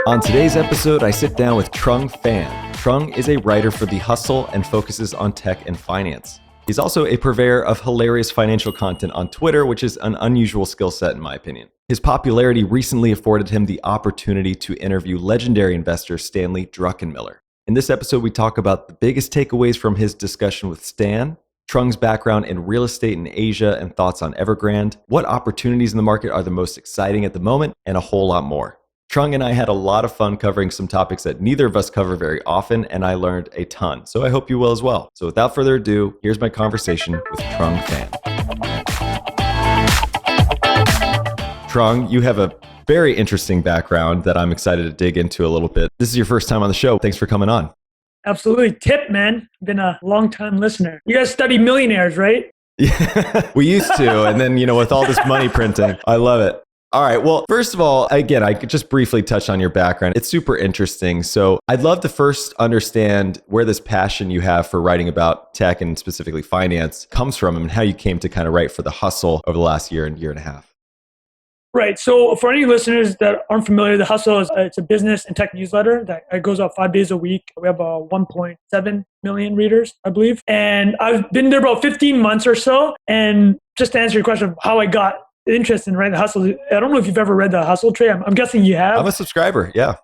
On today's episode, I sit down with Trung Phan. Trung is a writer for The Hustle and focuses on tech and finance. He's also a purveyor of hilarious financial content on Twitter, which is an unusual skill set in my opinion. His popularity recently afforded him the opportunity to interview legendary investor Stanley Druckenmiller. In this episode, we talk about the biggest takeaways from his discussion with Stan, Trung's background in real estate in Asia and thoughts on Evergrande, what opportunities in the market are the most exciting at the moment, and a whole lot more. Trung and I had a lot of fun covering some topics that neither of us cover very often, and I learned a ton, so I hope you will as well. So without further ado, here's my conversation with Trung Phan. Trung, you have a very interesting background that I'm excited to dig into a little bit. This is your first time on the show. Thanks for coming on. Absolutely. Tip, man. Been a long-time listener. You guys study millionaires, right? Yeah, we used to, and then, with all this money printing, I love it. All right. Well, first of all, again, I could just briefly touch on your background. It's super interesting. So I'd love to first understand where this passion you have for writing about tech and specifically finance comes from and how you came to kind of write for The Hustle over the last year and a half. Right. So for any listeners that aren't familiar, The Hustle it's a business and tech newsletter that goes out 5 days a week. We have 1.7 million readers, I believe. And I've been there about 15 months or so. And just to answer your question of how I got interest in writing The Hustle, I don't know if you've ever read The Hustle, Trey. I'm guessing you have. I'm a subscriber. Yeah.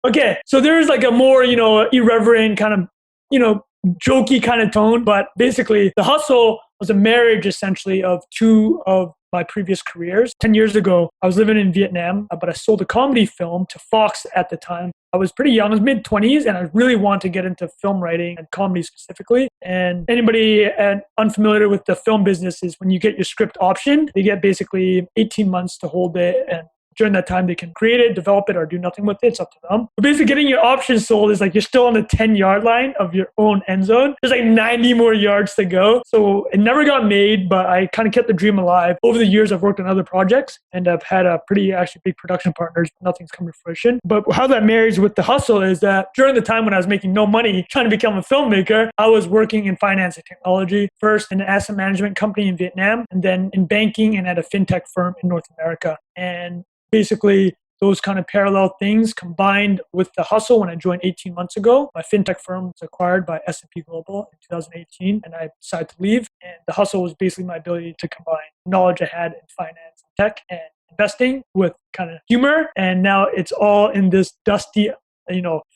Okay. So there's like a more, irreverent kind of, jokey kind of tone. But basically, The Hustle was a marriage essentially of two of my previous careers. 10 years ago, I was living in Vietnam, but I sold a comedy film to Fox at the time. I was pretty young, I was mid-20s, and I really wanted to get into film writing and comedy specifically. And anybody unfamiliar with the film business is when you get your script optioned, they get basically 18 months to hold it, and during that time, they can create it, develop it, or do nothing with it. It's up to them. But basically, getting your options sold is like you're still on the 10-yard line of your own end zone. There's like 90 more yards to go. So it never got made, but I kind of kept the dream alive. Over the years, I've worked on other projects, and I've had a pretty actually big production partners. Nothing's come to fruition. But how that marries with The Hustle is that during the time when I was making no money trying to become a filmmaker, I was working in finance and technology, first in an asset management company in Vietnam, and then in banking and at a fintech firm in North America. And basically, those kind of parallel things combined with The Hustle when I joined 18 months ago. My fintech firm was acquired by S&P Global in 2018, and I decided to leave. And The Hustle was basically my ability to combine knowledge I had in finance, tech, and investing with kind of humor. And now it's all in this dusty,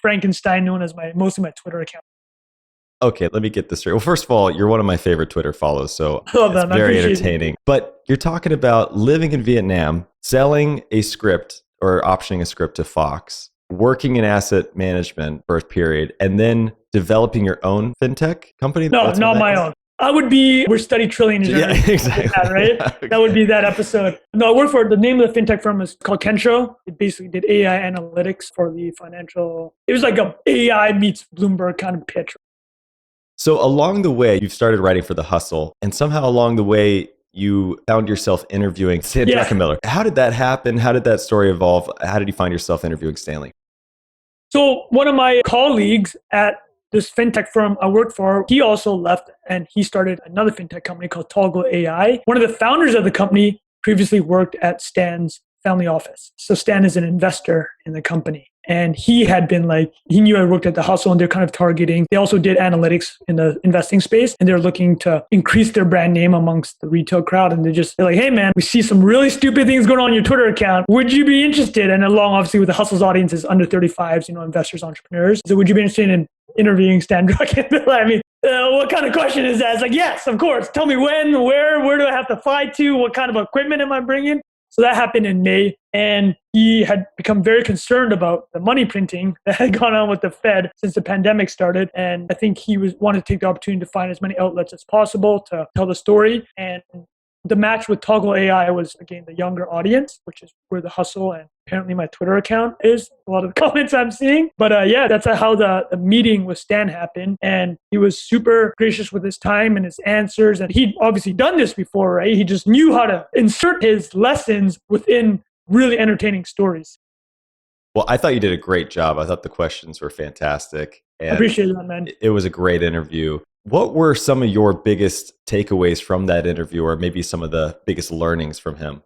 Frankenstein known as mostly my Twitter account. Okay, let me get this straight. Well, first of all, you're one of my favorite Twitter follows, so it's very entertaining. But you're talking about living in Vietnam, selling a script or optioning a script to Fox, working in asset management for a period, and then developing your own fintech company? No, not my own. We're study trillion. Yeah, exactly. That, right? Okay. That would be that episode. No, I work for, the name of the fintech firm is called Kensho. It basically did AI analytics for the financial. It was like a AI meets Bloomberg kind of pitch. So along the way, you've started writing for The Hustle, and somehow along the way, you found yourself interviewing Stan Druckenmiller. How did that happen? How did that story evolve? How did you find yourself interviewing Stanley? So one of my colleagues at this fintech firm I worked for, he also left and he started another fintech company called Toggle AI. One of the founders of the company previously worked at Stan's family office. So Stan is an investor in the company. And he had been he knew I worked at The Hustle and they're kind of targeting. They also did analytics in the investing space and they're looking to increase their brand name amongst the retail crowd. And they're like, hey man, we see some really stupid things going on your Twitter account. Would you be interested? And along obviously with The Hustle's audience is under 35s, investors, entrepreneurs. So would you be interested in interviewing Stan Druckenmiller? I mean, what kind of question is that? It's like, yes, of course. Tell me when, where do I have to fly to? What kind of equipment am I bringing? So that happened in May, and he had become very concerned about the money printing that had gone on with the Fed since the pandemic started. And I think he wanted to take the opportunity to find as many outlets as possible to tell the story. And the match with Toggle AI was, again, the younger audience, which is where The Hustle and apparently my Twitter account is. A lot of the comments I'm seeing. But that's how the meeting with Stan happened. And he was super gracious with his time and his answers. And he'd obviously done this before, right? He just knew how to insert his lessons within really entertaining stories. Well, I thought you did a great job. I thought the questions were fantastic. And I appreciate that, man. It was a great interview. What were some of your biggest takeaways from that interview, or maybe some of the biggest learnings from him?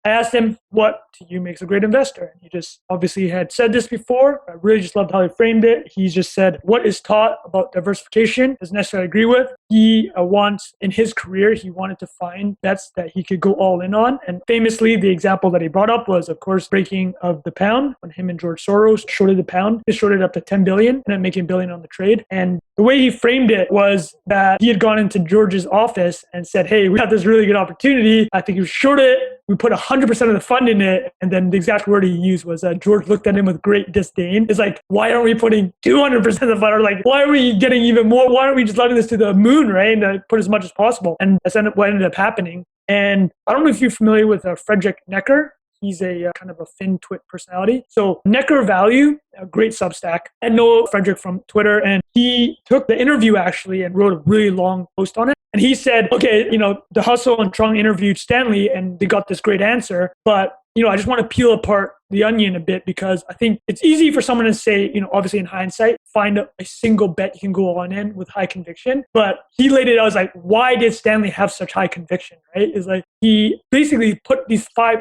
I asked him, what to you makes a great investor? And he just obviously had said this before. I really just loved how he framed it. He just said, what is taught about diversification doesn't necessarily agree with. He wants, in his career, he wanted to find bets that he could go all in on. And famously, the example that he brought up was, of course, breaking of the pound when him and George Soros shorted the pound. They shorted up to 10 billion and making $1 billion on the trade. And the way he framed it was that he had gone into George's office and said, hey, we got this really good opportunity. I think you short it. We put 100% of the fund in it. And then the exact word he used was George looked at him with great disdain. It's like, why aren't we putting 200% of the fund? Or like, why are we getting even more? Why aren't we just letting this to the moon, right? And put as much as possible. And that's what ended up happening. And I don't know if you're familiar with Frederick Necker. He's a kind of a FinTwit personality. So Necker Value, a great Substack. I know Frederick from Twitter, and he took the interview actually and wrote a really long post on it. And he said, okay, The Hustle and Trung interviewed Stanley and they got this great answer. But, I just want to peel apart the onion a bit because I think it's easy for someone to say, obviously in hindsight, find a single bet you can go on in with high conviction. But he laid it out as like, why did Stanley have such high conviction, right? It's like he basically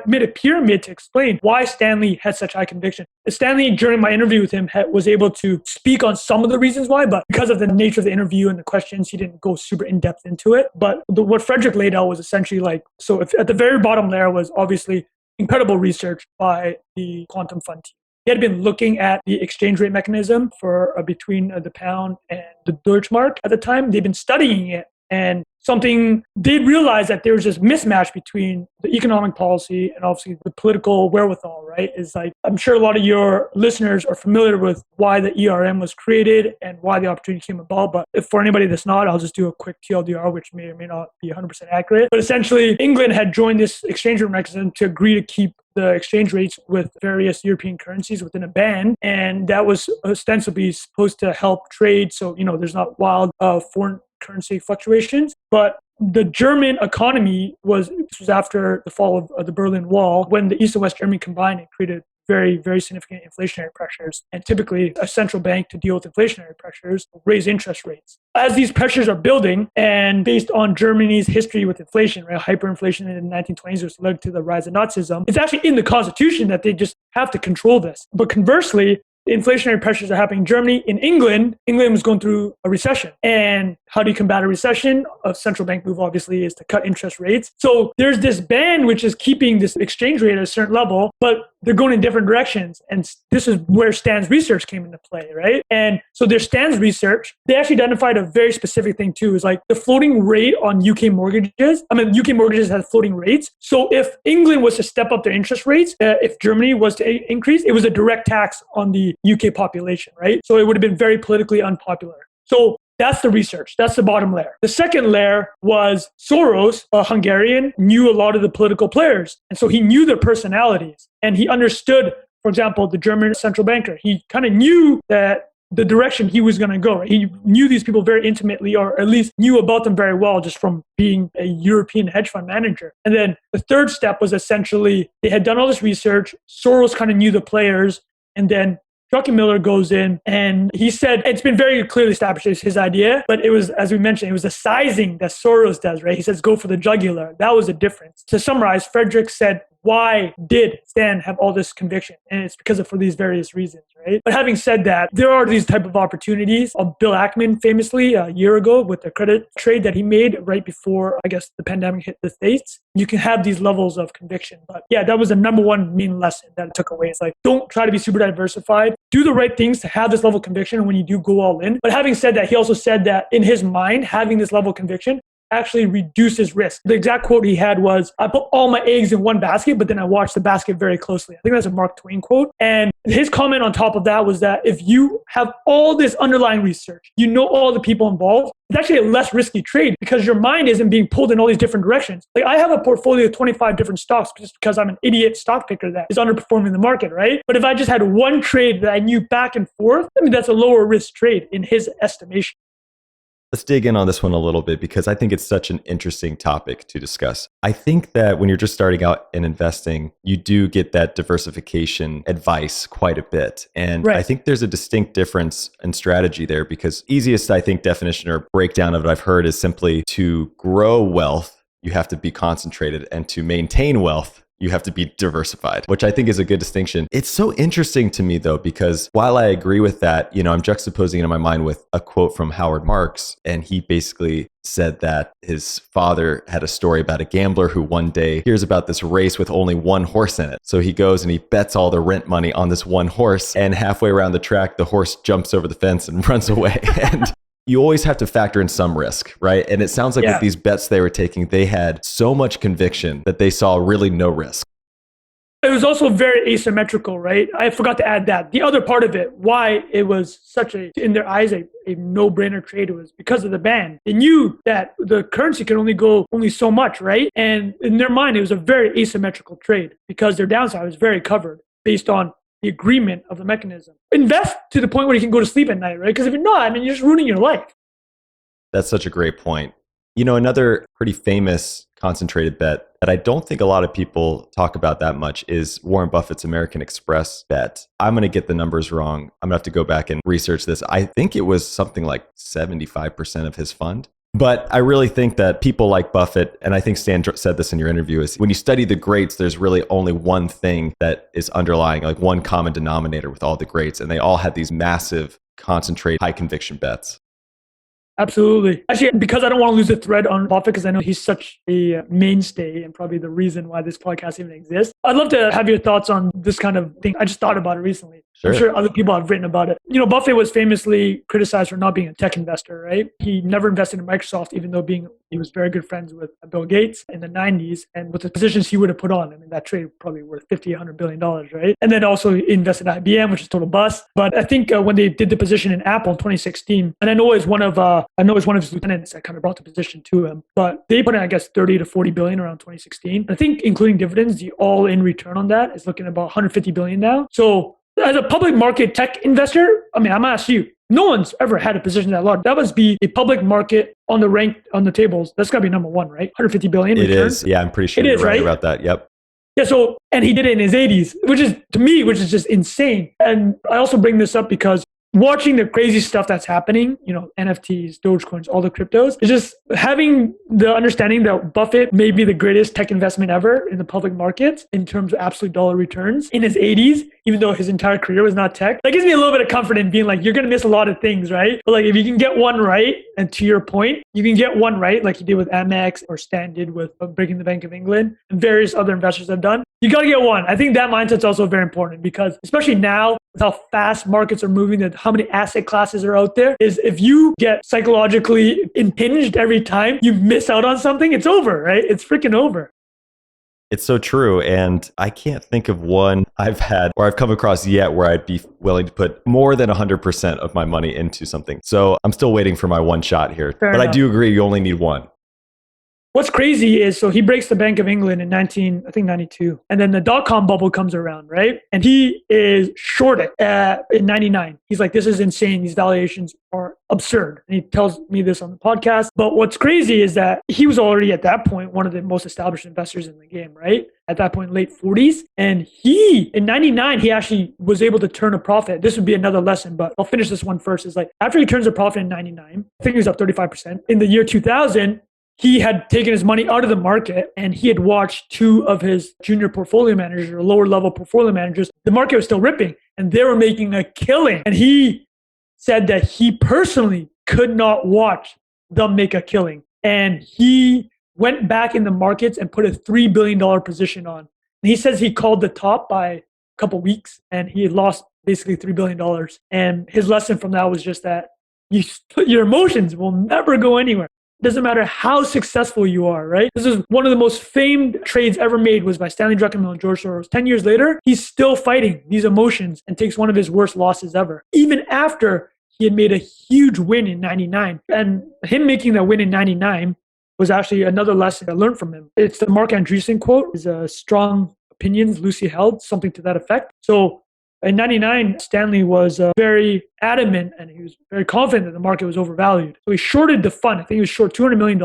made a pyramid to explain why Stanley had such high conviction. Stanley, during my interview with him, was able to speak on some of the reasons why, but because of the nature of the interview and the questions, he didn't go super in-depth into it. But what Frederick laid out was essentially like, so if at the very bottom layer was obviously incredible research by the Quantum Fund team. He had been looking at the exchange rate mechanism for between the pound and the Deutschmark at the time. They'd been studying it, and they realized that there was this mismatch between the economic policy and obviously the political wherewithal, right? Is like, I'm sure a lot of your listeners are familiar with why the ERM was created and why the opportunity came about. But if for anybody that's not, I'll just do a quick TLDR, which may or may not be 100% accurate. But essentially, England had joined this exchange rate mechanism to agree to keep the exchange rates with various European currencies within a band. And that was ostensibly supposed to help trade. So, there's not wild foreign currency fluctuations. But the German economy this was after the fall of the Berlin Wall, when the East and West Germany combined and created very, very significant inflationary pressures. And typically a central bank to deal with inflationary pressures will raise interest rates. As these pressures are building, and based on Germany's history with inflation, right, hyperinflation in the 1920s, which led to the rise of Nazism, it's actually in the constitution that they just have to control this. But conversely, the inflationary pressures are happening in Germany. In England was going through a recession. And how do you combat a recession? A central bank move, obviously, is to cut interest rates. So there's this band which is keeping this exchange rate at a certain level, but they're going in different directions. And this is where Stan's research came into play, right? And so there's Stan's research. They actually identified a very specific thing too, is like the floating rate on UK mortgages. UK mortgages have floating rates. So if England was to step up their interest rates, if Germany was to increase, it was a direct tax on the UK population, right? So it would have been very politically unpopular. So that's the research. That's the bottom layer. The second layer was Soros, a Hungarian, knew a lot of the political players. And so he knew their personalities. And he understood, for example, the German central banker. He kind of knew that the direction he was going to go. Right? He knew these people very intimately, or at least knew about them very well just from being a European hedge fund manager. And then the third step was essentially they had done all this research. Soros kind of knew the players. And then Druckenmiller goes in and he said, it's been very clearly established, it's his idea, but it was, as we mentioned, it was the sizing that Soros does, right? He says, go for the jugular. That was the difference. To summarize, Frederick said, why did Stan have all this conviction? And it's because for these various reasons, right? But having said that, there are these type of opportunities. Bill Ackman famously a year ago with the credit trade that he made right before, I guess, the pandemic hit the States. You can have these levels of conviction. But yeah, that was the number one main lesson that I took away. It's like, don't try to be super diversified. Do the right things to have this level of conviction when you do go all in. But having said that, he also said that in his mind, having this level of conviction actually reduces risk. The exact quote he had was, I put all my eggs in one basket, but then I watched the basket very closely. I think that's a Mark Twain quote. And his comment on top of that was that if you have all this underlying research, you know all the people involved, it's actually a less risky trade because your mind isn't being pulled in all these different directions. Like I have a portfolio of 25 different stocks just because I'm an idiot stock picker that is underperforming the market, right? But if I just had one trade that I knew back and forth, I mean, that's a lower risk trade in his estimation. Let's dig in on this one a little bit because I think it's such an interesting topic to discuss. I think that when you're just starting out in investing, you do get that diversification advice quite a bit. And right. I think there's a distinct difference in strategy there because easiest, I think, definition or breakdown of it I've heard is simply to grow wealth, you have to be concentrated, and to maintain wealth, You have to be diversified, which I think is a good distinction. It's so interesting to me though, because while I agree with that, I'm juxtaposing it in my mind with a quote from Howard Marks. And he basically said that his father had a story about a gambler who one day hears about this race with only one horse in it. So he goes and he bets all the rent money on this one horse. And halfway around the track, the horse jumps over the fence and runs away. And you always have to factor in some risk, right? And it sounds like with these bets they were taking, they had so much conviction that they saw really no risk. It was also very asymmetrical, right? I forgot to add that. The other part of it, why it was such in their eyes, a no-brainer trade was because of the ban. They knew that the currency could only go so much, right? And in their mind, it was a very asymmetrical trade because their downside was very covered based on the agreement of the mechanism. Invest to the point where you can go to sleep at night, right? Because if you're not, you're just ruining your life. That's such a great point. Another pretty famous concentrated bet that I don't think a lot of people talk about that much is Warren Buffett's American Express bet. I'm going to get the numbers wrong. I'm going to have to go back and research this. I think it was something like 75% of his fund. But I really think that people like Buffett, and I think Stan said this in your interview, is when you study the greats, there's really only one thing that is underlying, like one common denominator with all the greats. And they all had these massive, concentrated, high conviction bets. Absolutely. Actually, because I don't want to lose the thread on Buffett, because I know he's such a mainstay and probably the reason why this podcast even exists. I'd love to have your thoughts on this kind of thing. I just thought about it recently. Sure. I'm sure other people have written about it. Buffett was famously criticized for not being a tech investor, right? He never invested in Microsoft, even though he was very good friends with Bill Gates in the 90s. And with the positions he would have put on, that trade probably worth $50, $100 billion, right? And then also he invested in IBM, which is total bust. But I think when they did the position in Apple in 2016, and I know it's one of his lieutenants that kind of brought the position to him, but they put in, I guess, 30 to 40 billion around 2016. I think including dividends, the all-in return on that is looking at about 150 billion now. So as a public market tech investor, I'm going to ask you, no one's ever had a position that large. That must be a public market on the tables. That's got to be number one, right? 150 billion It return. is. Yeah, I'm pretty sure you're right about that. Yep. Yeah, and he did it in his 80s, which is just insane. And I also bring this up because watching the crazy stuff that's happening, NFTs, Dogecoins, all the cryptos, is just having the understanding that Buffett may be the greatest tech investment ever in the public markets in terms of absolute dollar returns in his 80s, even though his entire career was not tech. That gives me a little bit of comfort in being like, you're going to miss a lot of things, right? But if you can get one right, and to your point, you can get one right, like you did with Amex or Stan did with breaking the Bank of England and various other investors have done. You got to get one. I think that mindset's also very important because especially now with how fast markets are moving and how many asset classes are out there, is if you get psychologically impinged every time you miss out on something, it's over, right? It's freaking over. It's so true. And I can't think of one I've had or I've come across yet where I'd be willing to put more than 100% of my money into something. So I'm still waiting for my one shot here. Fair enough. I do agree, you only need one. What's crazy is, so he breaks the Bank of England in 92. And then the dot-com bubble comes around, right? And he is shorted in 99. He's like, this is insane. These valuations are absurd. And he tells me this on the podcast. But what's crazy is that he was already at that point one of the most established investors in the game, right? At that point, late 40s. And in 99, he actually was able to turn a profit. This would be another lesson, but I'll finish this one first. It's like, after he turns a profit in 99, I think he was up 35%. In the year 2000, he had taken his money out of the market and he had watched two of his junior portfolio managers or lower level portfolio managers. The market was still ripping and they were making a killing. And he said that he personally could not watch them make a killing. And he went back in the markets and put a $3 billion position on. And he says he called the top by a couple weeks and he had lost basically $3 billion. And his lesson from that was just that your emotions will never go anywhere. Doesn't matter how successful you are, right? This is one of the most famed trades ever made was by Stanley Druckenmiller and George Soros. 10 years later, he's still fighting these emotions and takes one of his worst losses ever. Even after he had made a huge win in 99. And him making that win in 99 was actually another lesson I learned from him. It's the Mark Andreessen quote, is strong opinions loosely held, something to that effect. So in 99, Stanley was very adamant and he was very confident that the market was overvalued. So he shorted the fund. I think he was short $200 million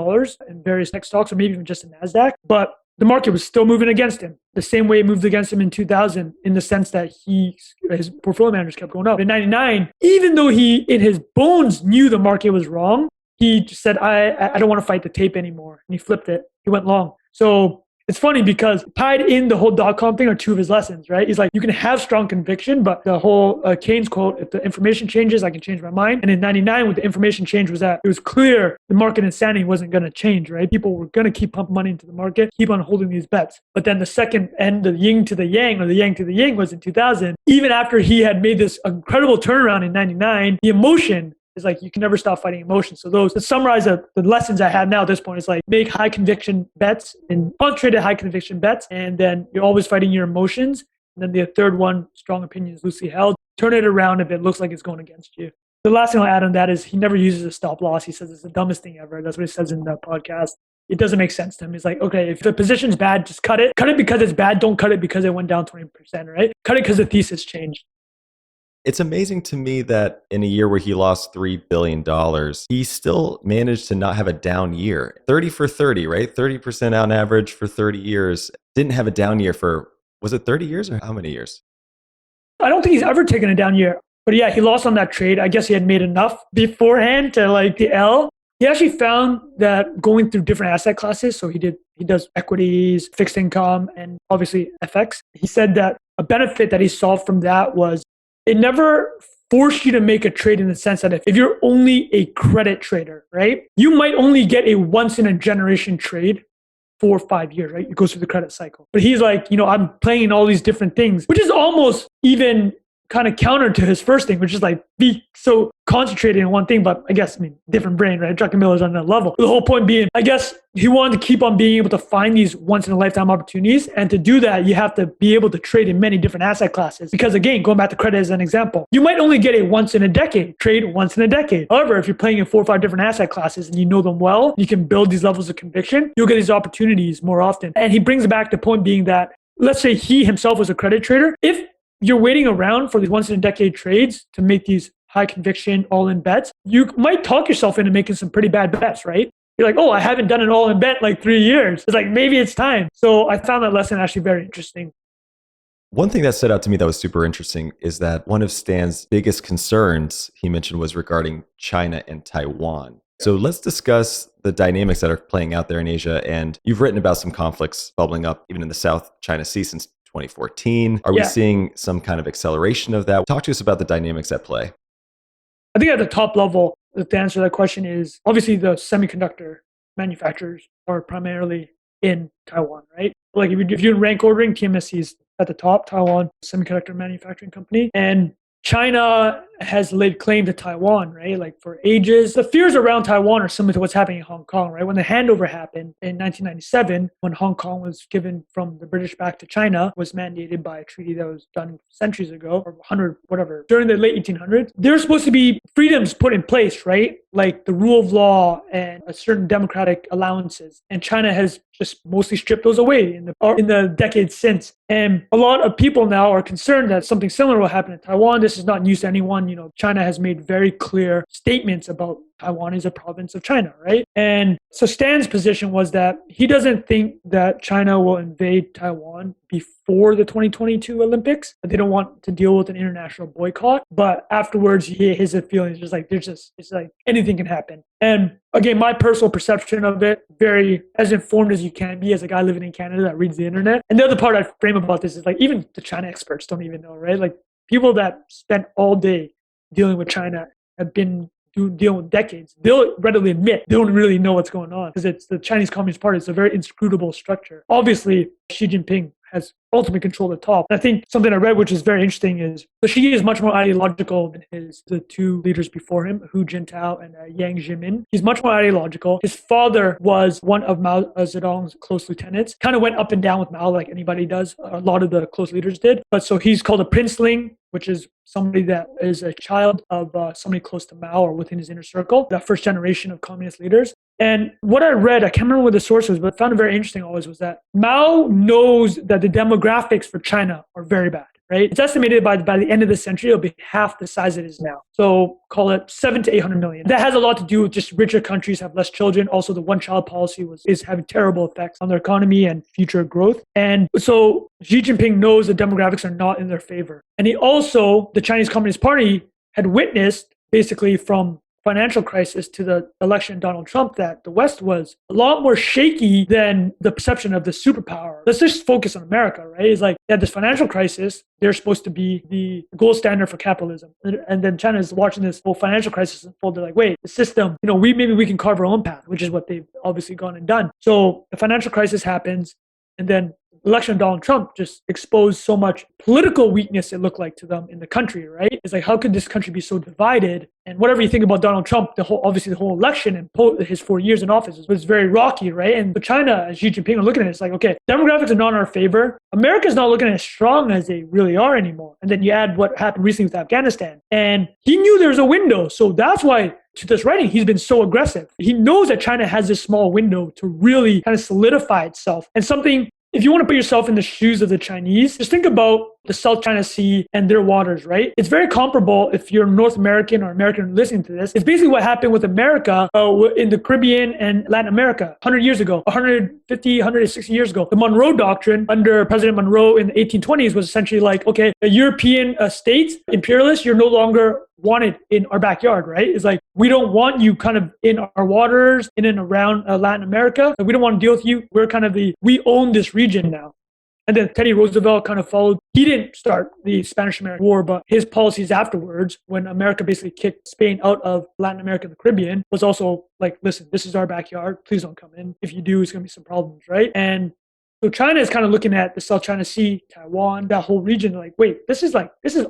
in various tech stocks or maybe even just in NASDAQ. But the market was still moving against him the same way it moved against him in 2000 in the sense that his portfolio managers kept going up. In 99, even though he in his bones knew the market was wrong, he just said, I don't want to fight the tape anymore. And he flipped it. He went long. So It's funny because tied in the whole dot-com thing are two of his lessons, right? He's like, you can have strong conviction, but the whole Keynes quote, if the information changes, I can change my mind. And in 99, what the information change was that it was clear the market insanity wasn't going to change, right? People were going to keep pumping money into the market, keep on holding these bets. But then the second end, the yin to the yang, or the yang to the yin, was in 2000. Even after he had made this incredible turnaround in 99, the emotion is like, you can never stop fighting emotion. So those, to summarize the lessons I have now at this point, is like, make high conviction bets and concentrated high conviction bets. And then you're always fighting your emotions. And then the third one, strong opinions loosely held. Turn it around if it looks like it's going against you. The last thing I'll add on that is he never uses a stop loss. He says it's the dumbest thing ever. That's what he says in the podcast. It doesn't make sense to him. He's like, okay, if the position's bad, just cut it. Cut it because it's bad. Don't cut it because it went down 20%, right? Cut it because the thesis changed. It's amazing to me that in a year where he lost $3 billion, he still managed to not have a down year. 30 for 30, right? 30% on average for 30 years. Didn't have a down year for, was it 30 years or how many years? I don't think he's ever taken a down year. But yeah, he lost on that trade. I guess he had made enough beforehand to like the L. He actually found that going through different asset classes, so he does equities, fixed income, and obviously FX. He said that a benefit that he saw from that was it never forced you to make a trade, in the sense that if you're only a credit trader, right, you might only get a once in a generation trade 4 or 5 years, right? It goes through the credit cycle. But he's like, I'm playing in all these different things, which is almost even kind of counter to his first thing, which is like, be so concentrated in one thing. But I guess, different brain, right? Druckenmiller's on that level. The whole point being, I guess he wanted to keep on being able to find these once in a lifetime opportunities. And to do that, you have to be able to trade in many different asset classes. Because again, going back to credit as an example, you might only get a once in a decade trade once in a decade. However, if you're playing in 4 or 5 different asset classes and you know them well, you can build these levels of conviction, you'll get these opportunities more often. And he brings back the point being that, let's say he himself was a credit trader. If you're waiting around for these once in a decade trades to make these high conviction all-in bets, you might talk yourself into making some pretty bad bets, right? You're like, oh, I haven't done an all-in bet in like 3 years. It's like, maybe it's time. So I found that lesson actually very interesting. One thing that stood out to me that was super interesting is that one of Stan's biggest concerns he mentioned was regarding China and Taiwan. So let's discuss the dynamics that are playing out there in Asia. And you've written about some conflicts bubbling up even in the South China Sea since 2014. Are we seeing some kind of acceleration of that? Talk to us about the dynamics at play. I think at the top level, the answer to that question is obviously the semiconductor manufacturers are primarily in Taiwan, right? Like if you're in rank ordering, TSMC is at the top, Taiwan Semiconductor Manufacturing Company. And China has laid claim to Taiwan, right? Like for ages. The fears around Taiwan are similar to what's happening in Hong Kong, right? When the handover happened in 1997, when Hong Kong was given from the British back to China, was mandated by a treaty that was done centuries ago, or 100, whatever, during the late 1800s. There were supposed to be freedoms put in place, right? Like the rule of law and a certain democratic allowances. And China has just mostly stripped those away in the decades since. And a lot of people now are concerned that something similar will happen in Taiwan. This is not news to anyone. China has made very clear statements about Taiwan is a province of China, right? And so Stan's position was that he doesn't think that China will invade Taiwan before the 2022 Olympics. They don't want to deal with an international boycott. But afterwards, his feeling is just like, it's like anything can happen. And again, my personal perception of it, very as informed as you can be as a guy living in Canada that reads the internet. And the other part I frame about this is like, even the China experts don't even know, right? Like people that spent all day dealing with China have been dealing with decades. They'll readily admit they don't really know what's going on because it's the Chinese Communist Party. It's a very inscrutable structure. Obviously, Xi Jinping has ultimate control at the top. And I think something I read, which is very interesting, is so Xi is much more ideological than the two leaders before him, Hu Jintao and Yang Zemin. He's much more ideological. His father was one of Mao Zedong's close lieutenants. Kind of went up and down with Mao like anybody does. A lot of the close leaders did. But so he's called a princeling, which is somebody that is a child of somebody close to Mao or within his inner circle, that first generation of communist leaders. And what I read, I can't remember what the source was, but I found it very interesting always, was that Mao knows that the demographics for China are very bad, right? It's estimated by the end of the century, it'll be half the size it is now. So call it 700 to 800 million. That has a lot to do with just richer countries have less children. Also, the one-child policy is having terrible effects on their economy and future growth. And so Xi Jinping knows the demographics are not in their favor. And he also, the Chinese Communist Party had witnessed basically from financial crisis to the election of Donald Trump that the West was a lot more shaky than the perception of the superpower. Let's just focus on America, right? It's like they had this financial crisis. They're supposed to be the gold standard for capitalism. And then China is watching this whole financial crisis unfold. They're like, wait, the system, maybe we can carve our own path, which is what they've obviously gone and done. So the financial crisis happens, and then election of Donald Trump just exposed so much political weakness, it looked like, to them in the country, right? It's like, how could this country be so divided? And whatever you think about Donald Trump, the whole election and his 4 years in office was very rocky, right? And but China, as Xi Jinping are looking at it, it's like, okay, demographics are not in our favor. America's not looking as strong as they really are anymore. And then you add what happened recently with Afghanistan. And he knew there was a window. So that's why, to this writing, he's been so aggressive. He knows that China has this small window to really kind of solidify itself. And something, if you want to put yourself in the shoes of the Chinese, just think about the South China Sea and their waters, right? It's very comparable if you're North American or American listening to this. It's basically what happened with America in the Caribbean and Latin America 100 years ago, 150, 160 years ago. The Monroe Doctrine under President Monroe in the 1820s was essentially like, okay, the European states, imperialists, you're no longer wanted in our backyard, right? It's like, we don't want you kind of in our waters, in and around Latin America. We don't want to deal with you. We own this region now. And then Teddy Roosevelt kind of followed. He didn't start the Spanish-American War, but his policies afterwards, when America basically kicked Spain out of Latin America and the Caribbean, was also like, listen, this is our backyard. Please don't come in. If you do, it's going to be some problems, right? And so China is kind of looking at the South China Sea, Taiwan, that whole region, like, wait, this is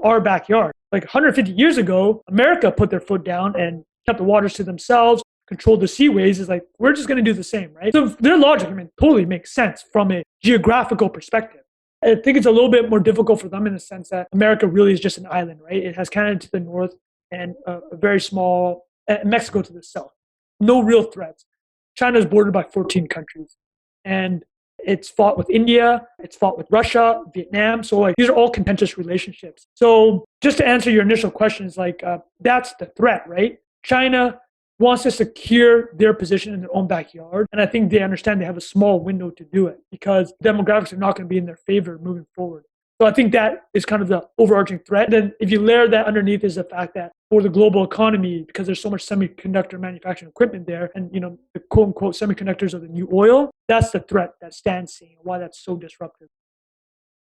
our backyard. Like 150 years ago, America put their foot down and kept the waters to themselves, controlled the seaways. Is like, we're just going to do the same, right? So their logic, totally makes sense from a geographical perspective. I think it's a little bit more difficult for them in the sense that America really is just an island, right? It has Canada to the north and a very small Mexico to the south. No real threats. China is bordered by 14 countries. And it's fought with India, it's fought with Russia, Vietnam. So like, these are all contentious relationships. So just to answer your initial questions, like that's the threat, right? China wants to secure their position in their own backyard. And I think they understand they have a small window to do it because demographics are not going to be in their favor moving forward. So I think that is kind of the overarching threat. Then if you layer that underneath is the fact that for the global economy, because there's so much semiconductor manufacturing equipment there, and the quote unquote semiconductors are the new oil, that's the threat that Stan's seeing, why that's so disruptive.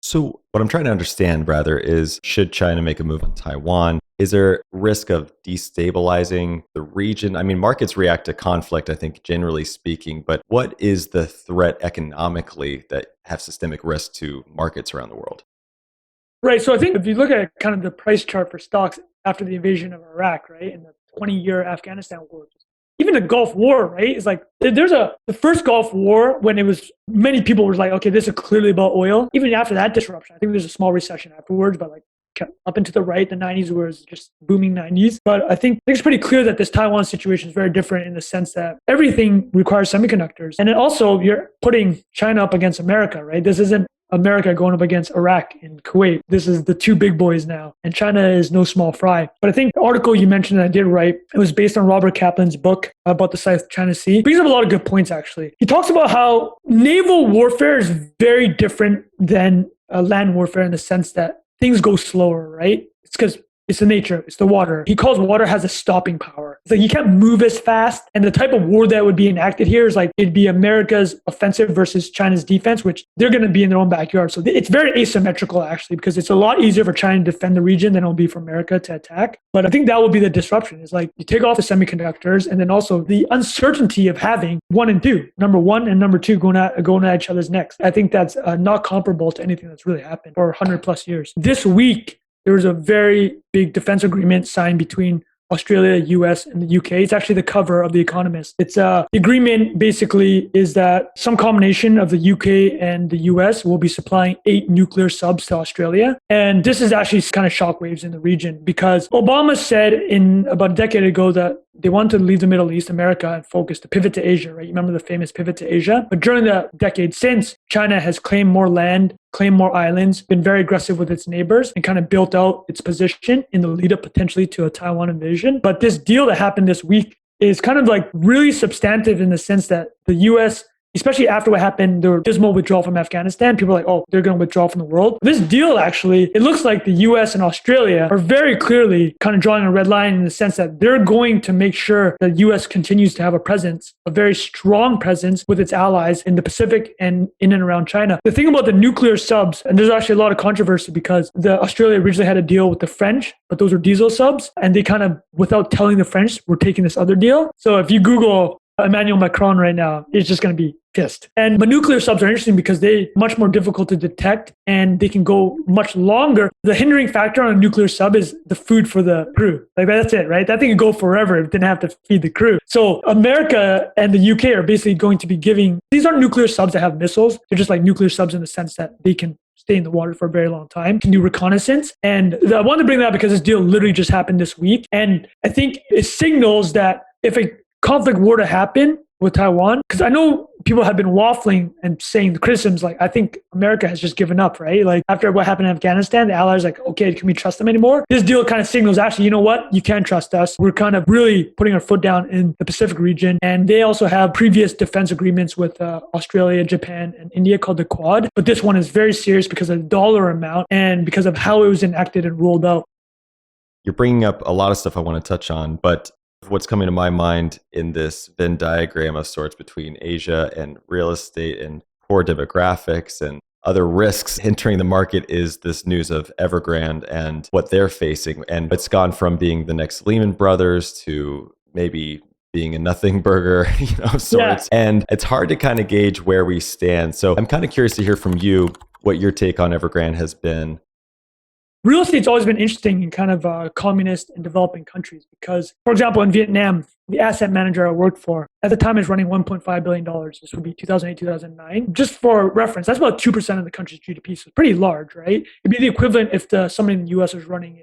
So what I'm trying to understand, rather, is should China make a move on Taiwan? Is there risk of destabilizing the region? I mean, markets react to conflict, I think, generally speaking, but what is the threat economically that have systemic risk to markets around the world? Right. So I think if you look at kind of the price chart for stocks after the invasion of Iraq, right, and the 20-year Afghanistan war, even the Gulf War, right, is like the first Gulf War when it was many people were like, okay, this is clearly about oil. Even after that disruption, I think there's a small recession afterwards, but like up into the right, the 90s was just booming 90s. But I think it's pretty clear that this Taiwan situation is very different in the sense that everything requires semiconductors. And then also you're putting China up against America, right? This isn't America going up against Iraq and Kuwait. This is the two big boys now. And China is no small fry. But I think the article you mentioned that I did write, it was based on Robert Kaplan's book about the South China Sea. He brings up a lot of good points, actually. He talks about how naval warfare is very different than land warfare in the sense that things go slower, right? It's because it's the nature, it's the water. He calls water has a stopping power. It's like you can't move as fast. And the type of war that would be enacted here is like it'd be America's offensive versus China's defense, which they're going to be in their own backyard. So it's very asymmetrical, actually, because it's a lot easier for China to defend the region than it'll be for America to attack. But I think that would be the disruption. It's like you take off the semiconductors and then also the uncertainty of having one and two, number one and number two going at each other's necks. I think that's not comparable to anything that's really happened for 100 plus years. This week, there was a very big defense agreement signed between Australia, US, and the UK. It's actually the cover of The Economist. The agreement basically is that some combination of the UK and the US will be supplying 8 nuclear subs to Australia. And this is actually kind of shockwaves in the region because Obama said in about a decade ago that they wanted to leave the Middle East, America, and focus to pivot to Asia, right? You remember the famous pivot to Asia? But during the decade since, China has claimed more land, claimed more islands, been very aggressive with its neighbors, and kind of built out its position in the lead up potentially to a Taiwan invasion. But this deal that happened this week is kind of like really substantive in the sense that the US especially after what happened, the dismal withdrawal from Afghanistan. People are like, oh, they're going to withdraw from the world. This deal, actually, it looks like the US and Australia are very clearly kind of drawing a red line in the sense that they're going to make sure that the US continues to have a presence, a very strong presence with its allies in the Pacific and in and around China. The thing about the nuclear subs, and there's actually a lot of controversy because Australia originally had a deal with the French, but those were diesel subs. And they kind of, without telling the French, were taking this other deal. So if you Google Emmanuel Macron right now, it's just going to be pissed. And but nuclear subs are interesting because they're much more difficult to detect and they can go much longer. The hindering factor on a nuclear sub is the food for the crew. Like that's it, right? That thing could go forever if it didn't have to feed the crew. So America and the UK are basically going to be giving, these aren't nuclear subs that have missiles. They're just like nuclear subs in the sense that they can stay in the water for a very long time, can do reconnaissance. And I wanted to bring that up because this deal literally just happened this week. And I think it signals that if a conflict were to happen with Taiwan, because I know people have been waffling and saying the criticisms, like, I think America has just given up, right? Like after what happened in Afghanistan, the allies like, okay, can we trust them anymore? This deal kind of signals, actually, you know what? You can trust us. We're kind of really putting our foot down in the Pacific region. And they also have previous defense agreements with Australia, Japan, and India called the Quad. But this one is very serious because of the dollar amount and because of how it was enacted and rolled out. You're bringing up a lot of stuff I want to touch on, but what's coming to my mind in this Venn diagram of sorts between Asia and real estate and poor demographics and other risks entering the market is this news of Evergrande and what they're facing. And it's gone from being the next Lehman Brothers to maybe being a nothing burger, sorts. Yeah. And it's hard to kind of gauge where we stand. So I'm kind of curious to hear from you what your take on Evergrande has been. Real estate's always been interesting in kind of communist and developing countries because, for example, in Vietnam, the asset manager I worked for at the time is running $1.5 billion. This would be 2008, 2009. Just for reference, that's about 2% of the country's GDP. So it's pretty large, right? It'd be the equivalent if somebody in the US was running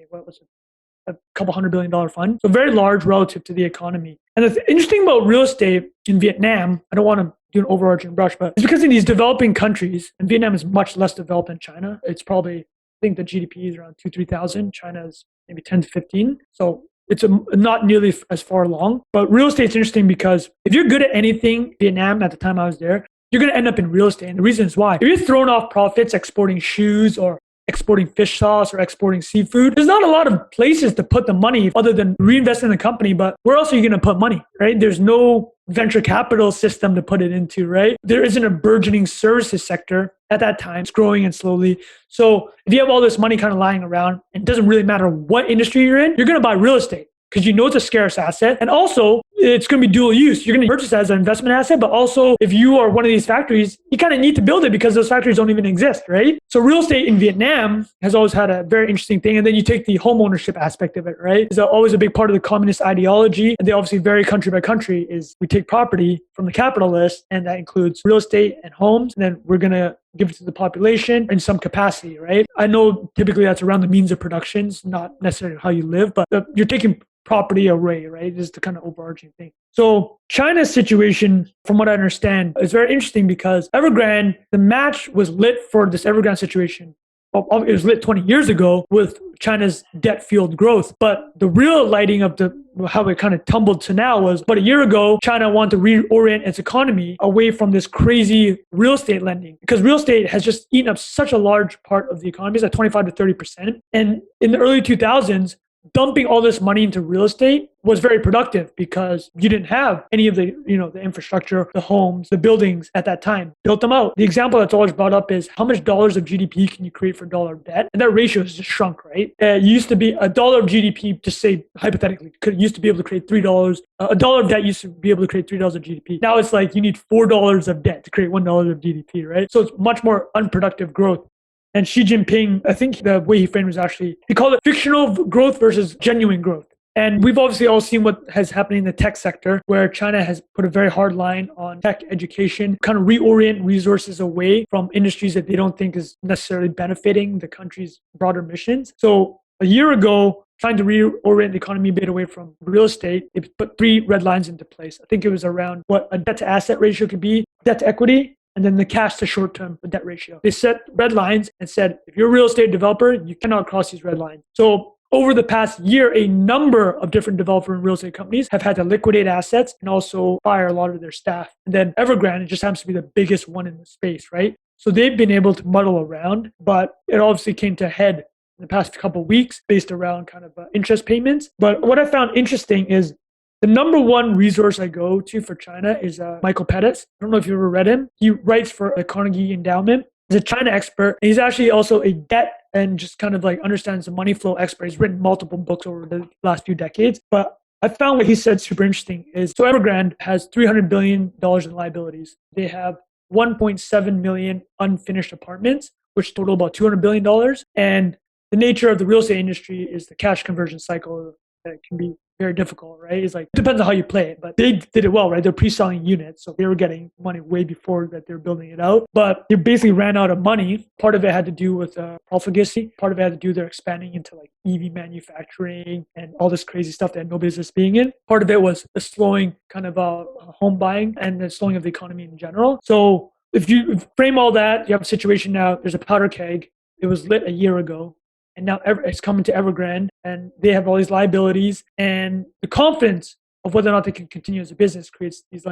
a couple $100 billion fund. So very large relative to the economy. And the interesting about real estate in Vietnam, I don't want to do an overarching brush, but it's because in these developing countries, and Vietnam is much less developed than China. It's probably, I think the GDP is around 2,000-3,000. China's maybe 10 to 15. So it's not nearly as far along. But real estate's interesting because if you're good at anything, Vietnam at the time I was there, you're going to end up in real estate. And the reason is why. If you're throwing off profits exporting shoes or exporting fish sauce or exporting seafood, there's not a lot of places to put the money other than reinvest in the company. But where else are you going to put money, right? There's no venture capital system to put it into, right? There isn't a burgeoning services sector at that time. It's growing and slowly. So if you have all this money kind of lying around, it doesn't really matter what industry you're in, you're going to buy real estate because you know it's a scarce asset. And also it's going to be dual use. You're going to purchase it as an investment asset, but also if you are one of these factories, you kind of need to build it because those factories don't even exist, right? So real estate in Vietnam has always had a very interesting thing. And then you take the home ownership aspect of it, right? It's always a big part of the communist ideology. And they obviously vary country by country is we take property from the capitalist and that includes real estate and homes. And then we're going to give it to the population in some capacity, right? I know typically that's around the means of productions, not necessarily how you live, but you're taking property away, right? This is the kind of overarching thing. So China's situation, from what I understand, is very interesting because Evergrande, the match was lit for this Evergrande situation. Well, it was lit 20 years ago with China's debt-fueled growth. But the real lighting of how it kind of tumbled to now was about a year ago, China wanted to reorient its economy away from this crazy real estate lending because real estate has just eaten up such a large part of the economy. It's like 25 to 30%. And in the early 2000s, dumping all this money into real estate was very productive because you didn't have any of the, the infrastructure, the homes, the buildings at that time. Built them out. The example that's always brought up is how much dollars of GDP can you create for a dollar of debt? And that ratio has just shrunk, right? It used to be a dollar of GDP, just say hypothetically, used to be able to create $3. A dollar of debt used to be able to create $3 of GDP. Now it's like you need $4 of debt to create $1 of GDP, right? So it's much more unproductive growth. And Xi Jinping, I think the way he framed it was actually, he called it fictional growth versus genuine growth. And we've obviously all seen what has happened in the tech sector, where China has put a very hard line on tech education, kind of reorient resources away from industries that they don't think is necessarily benefiting the country's broader missions. So a year ago, trying to reorient the economy a bit away from real estate, they put 3 red lines into place. I think it was around what a debt to asset ratio could be, debt to equity, and then the cash to short-term debt ratio. They set red lines and said, if you're a real estate developer, you cannot cross these red lines. So over the past year, a number of different developer and real estate companies have had to liquidate assets and also fire a lot of their staff. And then Evergrande, it just happens to be the biggest one in the space, right? So they've been able to muddle around, but it obviously came to a head in the past couple of weeks based around kind of interest payments. But what I found interesting is the number one resource I go to for China is Michael Pettis. I don't know if you've ever read him. He writes for the Carnegie Endowment. He's a China expert. He's actually also a debt and just kind of like understands the money flow expert. He's written multiple books over the last few decades. But I found what he said super interesting is, so Evergrande has $300 billion in liabilities. They have 1.7 million unfinished apartments, which total about $200 billion. And the nature of the real estate industry is the cash conversion cycle that can be very difficult, right? It's like, it depends on how you play it, but they did it well, right? They're pre-selling units. So they were getting money way before that they're building it out, but they basically ran out of money. Part of it had to do with profligacy. Part of it had to do with their expanding into like EV manufacturing and all this crazy stuff that no business being in. Part of it was the slowing kind of home buying and the slowing of the economy in general. So if you frame all that, you have a situation now, there's a powder keg. It was lit a year ago. And now it's coming to Evergrande, and they have all these liabilities, and the confidence of whether or not they can continue as a business creates these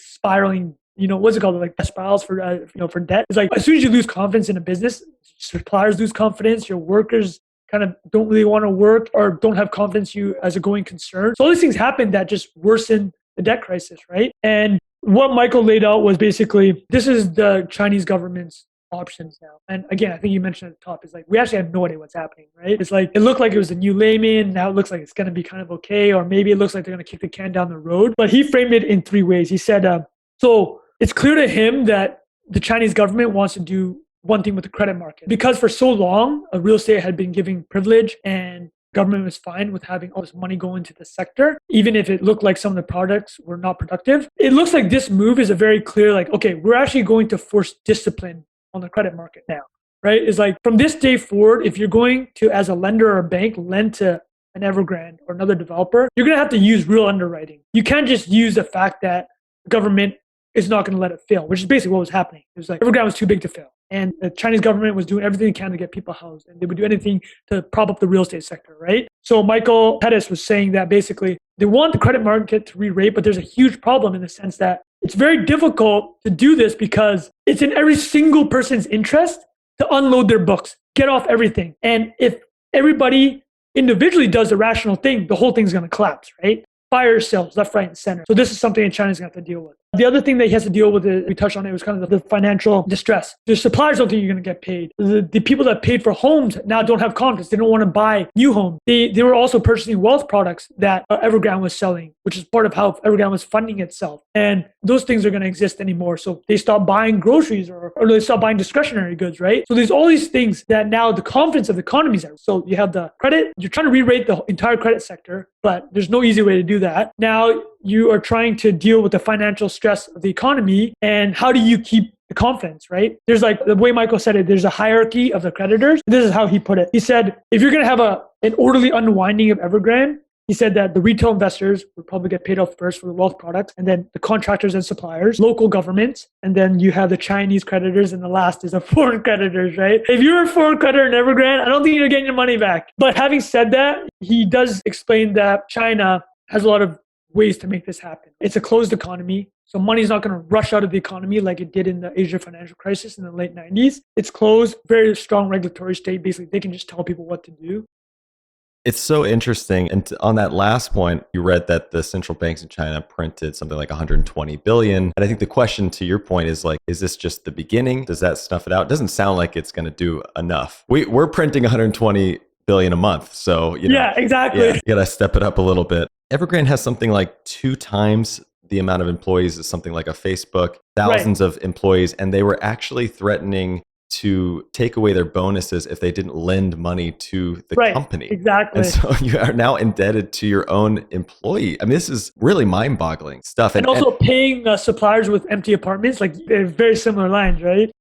spiraling, what's it called? Like spirals for debt. It's like as soon as you lose confidence in a business, suppliers lose confidence, your workers kind of don't really want to work or don't have confidence in you as a going concern. So all these things happen that just worsen the debt crisis, right? And what Michael laid out was basically, this is the Chinese government's options now. And again, I think you mentioned at the top, is like, we actually have no idea what's happening, right? It's like, it looked like it was a new layman. Now it looks like it's going to be kind of okay. Or maybe it looks like they're going to kick the can down the road. But he framed it in three ways. He said, so it's clear to him that the Chinese government wants to do one thing with the credit market. Because for so long, real estate had been giving privilege and government was fine with having all this money go into the sector, even if it looked like some of the products were not productive. It looks like this move is a very clear, like, okay, we're actually going to force discipline on the credit market now, right? It's like from this day forward, if you're going to, as a lender or a bank, lend to an Evergrande or another developer, you're going to have to use real underwriting. You can't just use the fact that the government is not going to let it fail, which is basically what was happening. It was like Evergrande was too big to fail. And the Chinese government was doing everything they can to get people housed. And they would do anything to prop up the real estate sector, right? So Michael Pettis was saying that basically they want the credit market to re-rate, but there's a huge problem in the sense that it's very difficult to do this because it's in every single person's interest to unload their books, get off everything. And if everybody individually does the rational thing, the whole thing's going to collapse, right? Fire sales left, right, and center. So this is something that China's going to have to deal with. The other thing that he has to deal with, we touched on it, was kind of the financial distress. The suppliers don't think you're going to get paid. The people that paid for homes now don't have confidence. They don't want to buy new homes. They were also purchasing wealth products that Evergrande was selling, which is part of how Evergrande was funding itself. And those things are going to exist anymore. So they stop buying groceries or they stop buying discretionary goods, right? So there's all these things that now the confidence of the economy is there. So you have the credit, you're trying to re-rate the entire credit sector, but there's no easy way to do that. Now you are trying to deal with the financial stress of the economy, and how do you keep the confidence, right? There's like, the way Michael said it, there's a hierarchy of the creditors. This is how he put it. He said, if you're going to have an orderly unwinding of Evergrande, he said that the retail investors would probably get paid off first for the wealth products, and then the contractors and suppliers, local governments, and then you have the Chinese creditors, and the last is the foreign creditors, right? If you're a foreign creditor in Evergrande, I don't think you're getting your money back. But having said that, he does explain that China has a lot of ways to make this happen. It's a closed economy, so money's not going to rush out of the economy like it did in the Asia financial crisis in the late 90s. It's closed, very strong regulatory state. Basically, they can just tell people what to do. It's so interesting. And on that last point, you read that the central banks in China printed something like 120 billion. And I think the question to your point is like, is this just the beginning? Does that snuff it out? It doesn't sound like it's going to do enough. We're printing 120 billion a month. So, yeah, exactly. You got to step it up a little bit. Evergrande has something like 2 times the amount of employees as something like a Facebook, thousands of employees. And they were actually threatening to take away their bonuses if they didn't lend money to the company. Exactly. And so you are now indebted to your own employee. I mean, this is really mind-boggling stuff. And also paying suppliers with empty apartments, like they're very similar lines, right?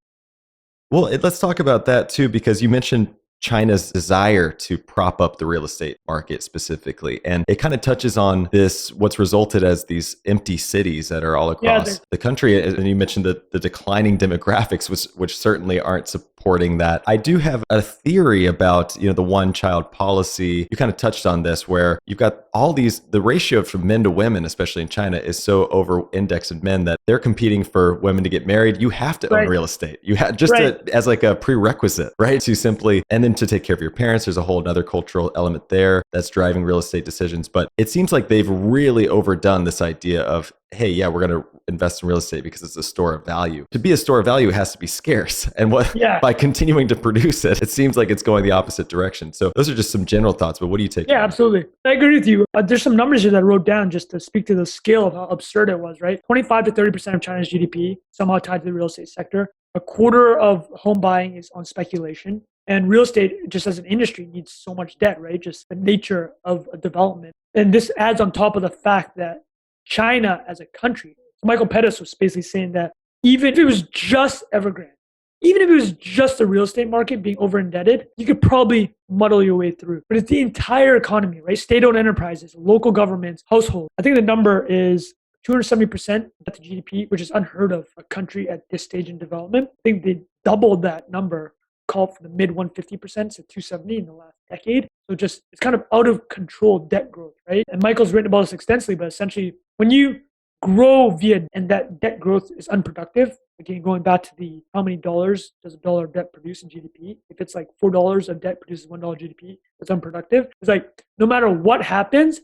Well, let's talk about that too, because you mentioned China's desire to prop up the real estate market specifically. And it kind of touches on this, what's resulted as these empty cities that are all across the country. And you mentioned the declining demographics, which certainly aren't supporting that. I do have a theory about, the one child policy. You kind of touched on this where you've got all these, the ratio from men to women, especially in China, is so over indexed in men that they're competing for women to get married. You have to own real estate. You have as like a prerequisite, right? To simply, and then to take care of your parents. There's a whole other cultural element there that's driving real estate decisions. But it seems like they've really overdone this idea of, hey, yeah, we're going to invest in real estate because it's a store of value. To be a store of value, it has to be scarce. And by continuing to produce it, it seems like it's going the opposite direction. So those are just some general thoughts, but what do you take? Yeah, absolutely. I agree with you. There's some numbers here that I wrote down just to speak to the scale of how absurd it was, right? 25 to 30% of China's GDP somehow tied to the real estate sector. A quarter of home buying is on speculation. And real estate, just as an industry, needs so much debt, right? Just the nature of a development. And this adds on top of the fact that China as a country, Michael Pettis was basically saying that even if it was just Evergrande, even if it was just the real estate market being over indebted, you could probably muddle your way through. But it's the entire economy, right? State-owned enterprises, local governments, households. I think the number is 270% of the GDP, which is unheard of a country at this stage in development. I think they doubled that number, called for the mid 150% to 270 in the last decade. So just it's kind of out of control debt growth, right? And Michael's written about this extensively, but essentially when you grow via and that debt growth is unproductive, again, going back to the how many dollars does a dollar of debt produce in GDP? If it's like $4 of debt produces $1 GDP, it's unproductive. It's like no matter what happens,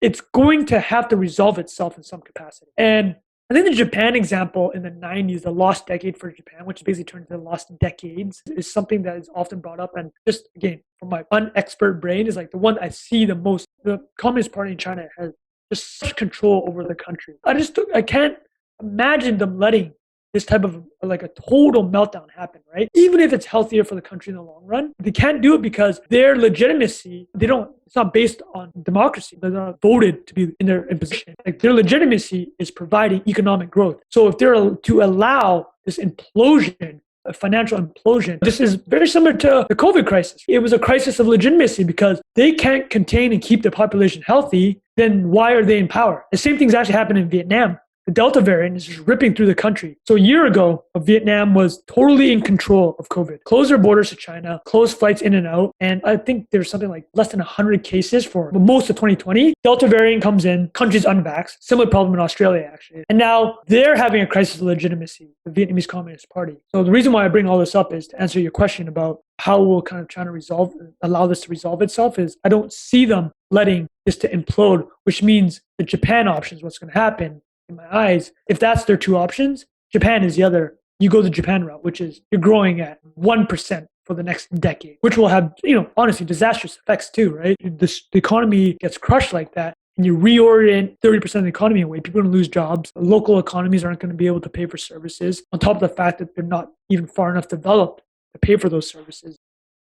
it's going to have to resolve itself in some capacity. And I think the Japan example in the 90s, the lost decade for Japan, which basically turned into the lost decades, is something that is often brought up. And just again, from my unexpert brain, is like the one I see the most. The Communist Party in China has just such control over the country. I can't imagine them letting this type of like a total meltdown happen, right? Even if it's healthier for the country in the long run, they can't do it because their legitimacy, it's not based on democracy. They're not voted to be in their position. Like their legitimacy is providing economic growth. So if they're to allow this implosion, a financial implosion, this is very similar to the COVID crisis. It was a crisis of legitimacy because they can't contain and keep the population healthy. Then why are they in power? The same thing's actually happened in Vietnam. The Delta variant is just ripping through the country. So a year ago, Vietnam was totally in control of COVID. Closed their borders to China, closed flights in and out. And I think there's something like less than 100 cases for most of 2020. Delta variant comes in, countries unvaxxed. Similar problem in Australia, actually. And now they're having a crisis of legitimacy, the Vietnamese Communist Party. So the reason why I bring all this up is to answer your question about how we'll kind of try to allow this to resolve itself is I don't see them letting this to implode, which means the Japan option is what's going to happen. In my eyes, if that's their two options, Japan is the other. You go the Japan route, which is you're growing at 1% for the next decade, which will have, honestly, disastrous effects too, right? The economy gets crushed like that, and you reorient 30% of the economy away. People are going to lose jobs. Local economies aren't going to be able to pay for services, on top of the fact that they're not even far enough developed to pay for those services.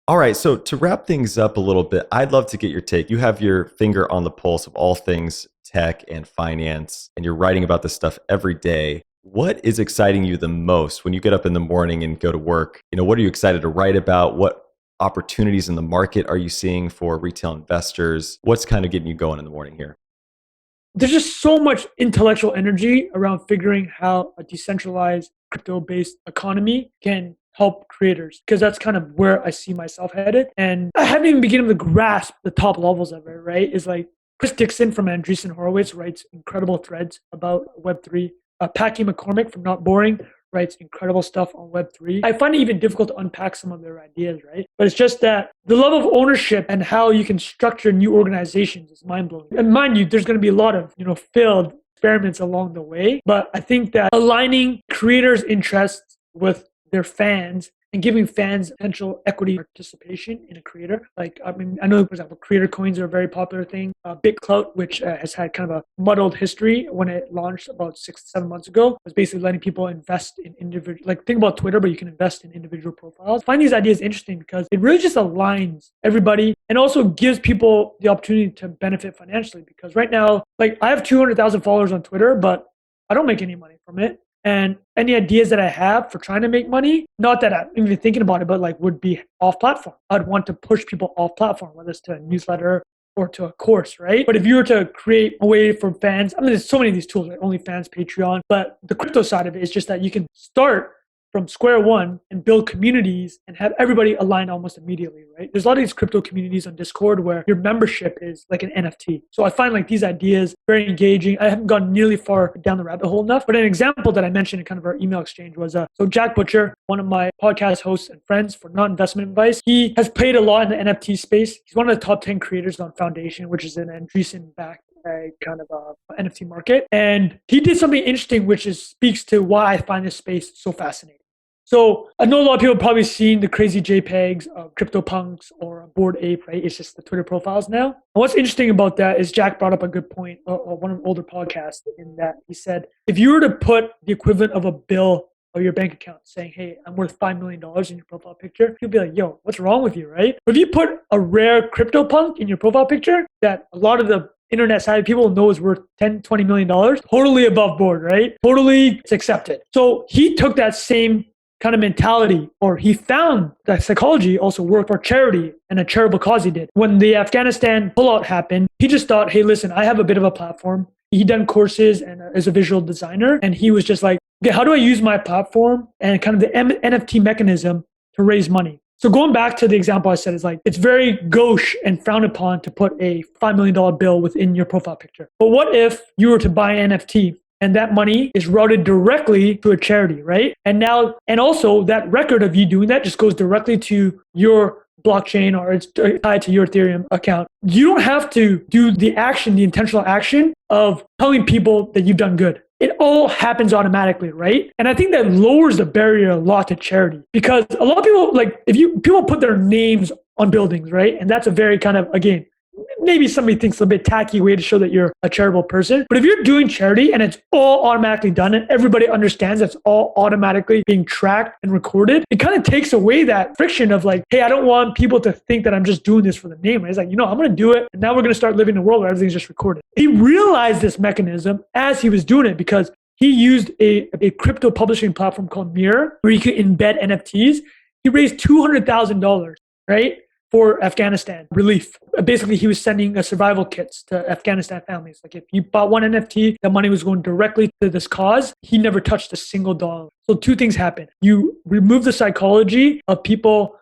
All right. So to wrap things up a little bit, I'd love to get your take. You have your finger on the pulse of all things tech and finance, and you're writing about this stuff every day. What is exciting you the most when you get up in the morning and go to work? What are you excited to write about? What opportunities in the market are you seeing for retail investors? What's kind of getting you going in the morning here? There's just so much intellectual energy around figuring how a decentralized crypto-based economy can help creators, because that's kind of where I see myself headed. And I haven't even begun to grasp the top levels of it, right? Is like Chris Dixon from Andreessen Horowitz writes incredible threads about Web3. Packy McCormick from Not Boring writes incredible stuff on Web3. I find it even difficult to unpack some of their ideas, right? But it's just that the love of ownership and how you can structure new organizations is mind-blowing. And mind you, there's going to be a lot of, failed experiments along the way. But I think that aligning creators' interests with their fans and giving fans potential equity participation in a creator. I know, for example, creator coins are a very popular thing. BitClout, which has had kind of a muddled history when it launched about 6 to 7 months ago, was basically letting people invest in individual, think about Twitter, but you can invest in individual profiles. I find these ideas interesting because it really just aligns everybody and also gives people the opportunity to benefit financially. Because right now, I have 200,000 followers on Twitter, but I don't make any money from it. And any ideas that I have for trying to make money, not that I'm even thinking about it, but would be off platform. I'd want to push people off platform, whether it's to a newsletter or to a course, right? But if you were to create a way for fans, there's so many of these tools, right? OnlyFans, Patreon, but the crypto side of it is just that you can start from square one and build communities and have everybody aligned almost immediately, right? There's a lot of these crypto communities on Discord where your membership is like an NFT. So I find like these ideas very engaging. I haven't gone nearly far down the rabbit hole enough, but an example that I mentioned in kind of our email exchange was so Jack Butcher, one of my podcast hosts and friends for non-investment advice, he has played a lot in the NFT space. He's one of the top 10 creators on Foundation, which is an Andreessen-backed kind of NFT market. And he did something interesting, which speaks to why I find this space so fascinating. So I know a lot of people have probably seen the crazy JPEGs of CryptoPunks or Bored Ape, right? It's just the Twitter profiles now. And what's interesting about that is Jack brought up a good point on one of the older podcasts in that he said, if you were to put the equivalent of a bill or your bank account saying, hey, I'm worth $5 million in your profile picture, you'll be like, yo, what's wrong with you, right? But if you put a rare CryptoPunk in your profile picture that a lot of the internet savvy people know is worth $10, $20 million, totally above board, right? Totally, it's accepted. So he took that same kind of mentality, or he found that psychology also worked for charity and a charitable cause he did. When the Afghanistan pullout happened, he just thought, hey, listen, I have a bit of a platform. He done courses and is a visual designer. And he was just like, okay, how do I use my platform and kind of the NFT mechanism to raise money? So going back to the example I said, is like, it's very gauche and frowned upon to put a $5 million bill within your profile picture. But what if you were to buy an NFT and that money is routed directly to a charity, right? And also that record of you doing that just goes directly to your blockchain, or it's tied to your Ethereum account. You don't have to do the intentional action of telling people that you've done good. It all happens automatically, right? And I think that lowers the barrier a lot to charity, because a lot of people, like, people put their names on buildings, right? And that's a very kind of, again, maybe somebody thinks a bit tacky way to show that you're a charitable person. But if you're doing charity and it's all automatically done and everybody understands that's all automatically being tracked and recorded, it kind of takes away that friction of like, hey, I don't want people to think that I'm just doing this for the name. It's like, I'm going to do it. And now we're going to start living in a world where everything's just recorded. He realized this mechanism as he was doing it, because he used a crypto publishing platform called Mirror, where you could embed NFTs. He raised $200,000, right, for Afghanistan relief. Basically, he was sending survival kits to Afghanistan families. Like, if you bought one NFT, the money was going directly to this cause. He never touched a single dollar. So two things happen. You remove the psychology of people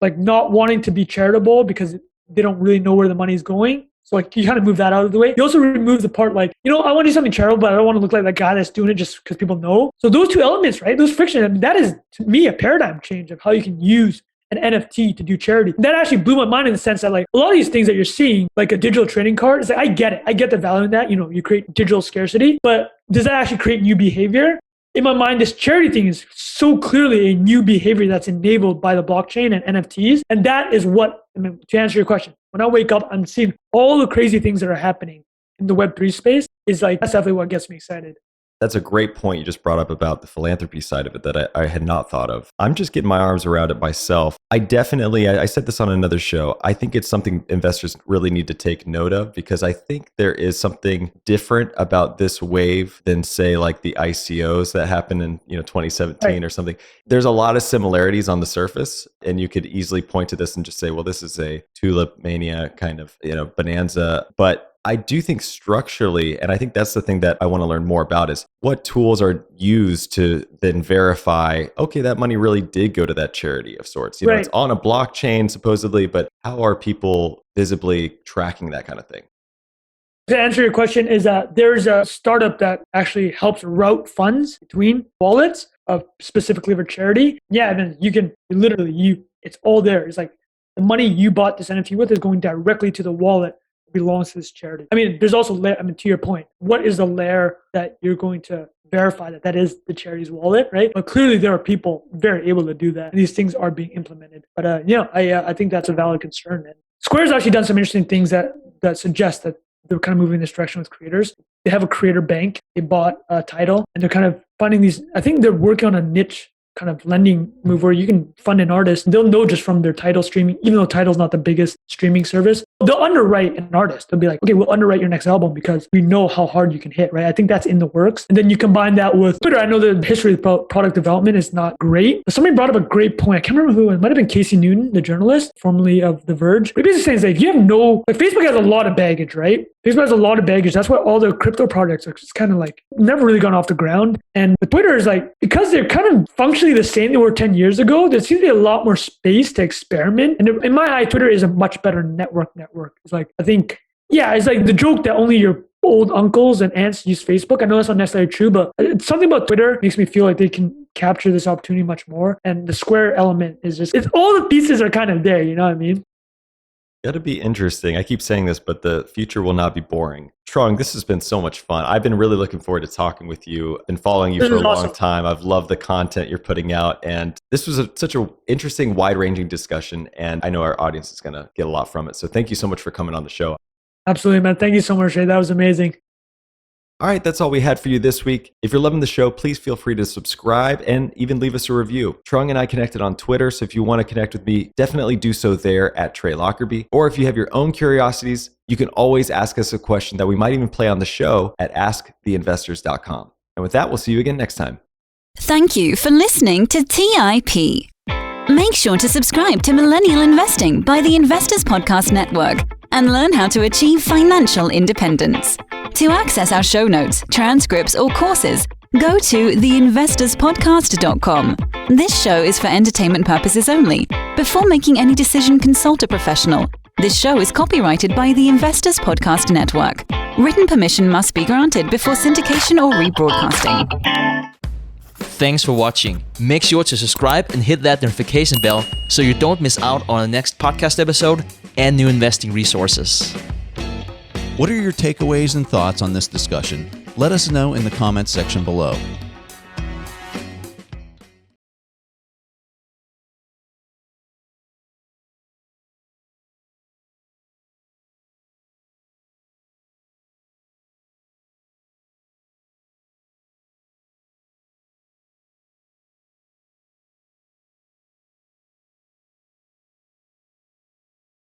like not wanting to be charitable because they don't really know where the money is going. So like, you kind of move that out of the way. You also remove the part like, I want to do something charitable, but I don't want to look like that guy that's doing it just because people know. So those two elements, right? Those friction, that is, to me, a paradigm change of how you can use an NFT to do charity. That actually blew my mind in the sense that like a lot of these things that you're seeing, like a digital trading card, is like, I get it. I get the value in that. You create digital scarcity, but does that actually create new behavior? In my mind, this charity thing is so clearly a new behavior that's enabled by the blockchain and NFTs. And that is what, to answer your question, when I wake up, I'm seeing all the crazy things that are happening in the Web3 space. Is like, that's definitely what gets me excited. That's a great point you just brought up about the philanthropy side of it that I had not thought of. I'm just getting my arms around it myself. I said this on another show, I think it's something investors really need to take note of, because I think there is something different about this wave than, say, like the ICOs that happened in 2017 right, or something. There's a lot of similarities on the surface, and you could easily point to this and just say, well, this is a tulip mania kind of bonanza. But I do think structurally, and I think that's the thing that I want to learn more about, is what tools are used to then verify, okay, that money really did go to that charity of sorts. Right. It's on a blockchain supposedly, but how are people visibly tracking that kind of thing? To answer your question, is that there's a startup that actually helps route funds between wallets of specifically for charity. Yeah, and then you can it's all there. It's like the money you bought this NFT with is going directly to the wallet belongs to this charity. There's also to your point, what is the layer that you're going to verify that is the charity's wallet, right? But clearly there are people very able to do that. And these things are being implemented. But I think that's a valid concern. And Square's actually done some interesting things that suggest that they're kind of moving in this direction with creators. They have a creator bank. They bought a Tidal, and they're kind of finding these, I think they're working on a niche kind of lending move where you can fund an artist. They'll know just from their Tidal streaming, even though Tidal's not the biggest streaming service, they'll underwrite an artist. They'll be like, okay, we'll underwrite your next album because we know how hard you can hit, right? I think that's in the works. And then you combine that with Twitter. I know the history of product development is not great, but somebody brought up a great point. I can't remember who, it might have been Casey Newton, the journalist, formerly of The Verge. But basically saying is like, you have Facebook has a lot of baggage, right? Facebook has a lot of baggage. That's why all the crypto projects are just kind of like never really gone off the ground. And with Twitter is like, because they're kind of functionally essentially the same they were 10 years ago. There seems to be a lot more space to experiment. And in my eye, Twitter is a much better network. It's like, I think, it's like the joke that only your old uncles and aunts use Facebook. I know that's not necessarily true, but it's something about Twitter makes me feel like they can capture this opportunity much more. And the Square element is just, it's all the pieces are kind of there, you know what I mean? That'll be interesting. I keep saying this, but the future will not be boring. Trung, this has been so much fun. I've been really looking forward to talking with you. I've been following you for a long time. I've loved the content you're putting out. And this was such an interesting, wide-ranging discussion. And I know our audience is going to get a lot from it. So thank you so much for coming on the show. Absolutely, man. Thank you so much, Ray. That was amazing. All right, that's all we had for you this week. If you're loving the show, please feel free to subscribe and even leave us a review. Trung and I connected on Twitter, so if you want to connect with me, definitely do so there at Trey Lockerbie. Or if you have your own curiosities, you can always ask us a question that we might even play on the show at asktheinvestors.com. And with that, we'll see you again next time. Thank you for listening to TIP. Make sure to subscribe to Millennial Investing by the Investors Podcast Network and learn how to achieve financial independence. To access our show notes, transcripts, or courses, go to theinvestorspodcast.com. This show is for entertainment purposes only. Before making any decision, consult a professional. This show is copyrighted by the Investors Podcast Network. Written permission must be granted before syndication or rebroadcasting. Thanks for watching. Make sure to subscribe and hit that notification bell so you don't miss out on the next podcast episode and new investing resources. What are your takeaways and thoughts on this discussion? Let us know in the comments section below.